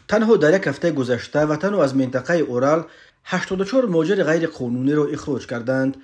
تنها در یک هفته گذشته و تنها از منطقه اورال 84 مهاجر غیر قانونی را اخراج کردند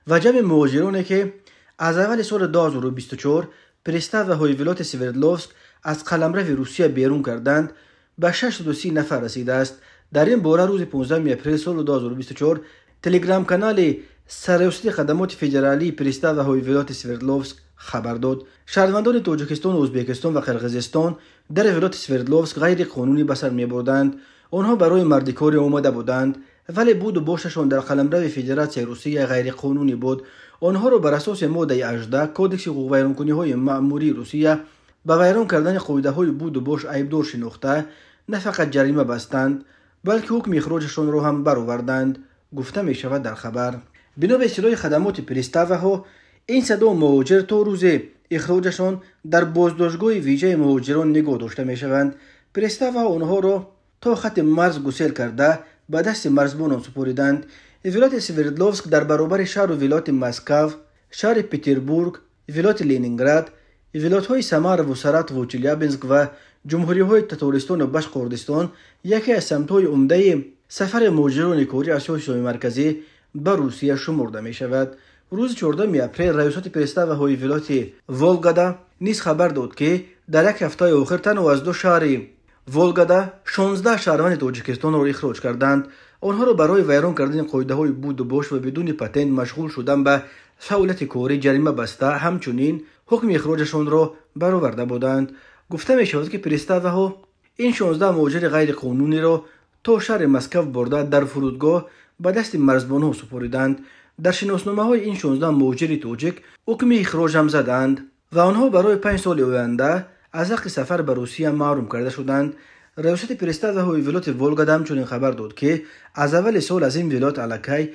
و جمع مهاجرانی که از اول سال 2024 پرستاو و هایولات سوردلوفسک از قلمرو روسیه بیرون کردند به 630 نفر رسیده است. در این باره روز 15 اپریل سال 2024 تلگرام کانال سرریاست خدمات فدرالی پرستاو و هایولات سوردلوفسک خبر داد شهروندان تاجیکستان، ازبکستان و قرقیزستان در ولایت سوردلوفسک غیر قانونی به سر می بردند. آنها برای مردکاری آمده بودند ولی بود و باششان در قلمرو فدراسیون روسیه غیر قانونی بود. آنها را بر اساس ماده 18 کودکس حقوق ویرانکنی‌های مأموری روسیه به ویران کردن قاعده‌های بود و باش عیبدار شناخته نه فقط جریمه بستند بلکه حکم اخراجشان را هم برآوردند، گفته می شود در خبر. بنا به اطلاع خدمات پرستاوها این صدا مهاجر تا روز اخراجشان در بازداشتگاه ویژه مهاجران نگاه داشته می شوند. پرستاوها آنها را تا خط مرز گسیل کرده به دست مرزبانان سپاریدند. ولایت سوردلوفسک در برابر شهر و ولایت مسکو، شهر پتربورگ، ولایت لنینگراد، ولایت‌های سمر و سرات و چلیابینسک و جمهوری‌های تاتارستان و باشقردستان یکی از سمت‌های عمده سفر مهاجران کاری آسیای مرکزی به روسیه شمرده می شود. روز 14 اپریل ریاست پرستاوهای ولایت ولگادا نیز خبر داد که در یک هفته آخر تنها از دو شهر ولگادا 16 شهروند تاجیکستان را اخراج کردند. آنها را برای ویران کردن قاعده‌های بود و باش و بدون پتنت مشغول شدن به فعالیت کاری جریمه بسته همچنین حکم اخراجشان را برآورده بودند. گفته می شود که پرستاوها این 16 مهاجر غیر قانونی را تا شهر مسکو برده در فرودگاه به دست مرزبانان سپاریدند. در شناسنامه‌های این 16 مهاجر تاجیک حکم اخراج هم زدند و آنها برای 5 سال آینده از حق سفر به روسیه محروم کرده شدند. ریاست پرستاوهای ولایت ولگادا همچنین خبر داد که از اول سال از این ولایت علاقه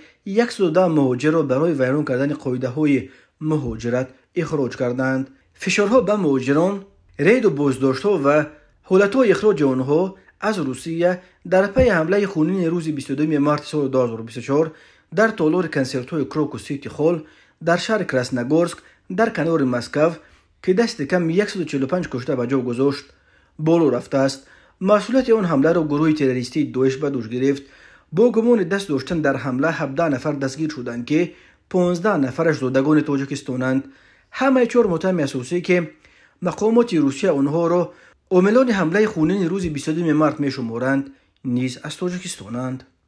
110 مهاجر را برای ویران کردن قاعده‌های مهاجرت اخراج کردند. فشارها به مهاجران، رید و بازداشت‌ها و حالت‌های اخراج آنها از روسیه در پی حمله خونین روز 22 مارس سال 2024 در تالار کنسرت‌های کروکوس سیتی هال در شهر کراسنogorsk در کنار مسکو که دست کم 145 کشته به جا گذاشت بالا رفته است. مسئولیت آن حمله را گروه تروریستی داعش به دوش گرفت. با گمان دست داشتن در حمله 17 نفر دستگیر شدند که 15 نفرش زادگان تاجیکستانند. همه 4 متهم اساسی که مقامات روسیه آنها را عاملان حمله خونین روز 22 مارس می شمارند نیز از تاجیکستانند.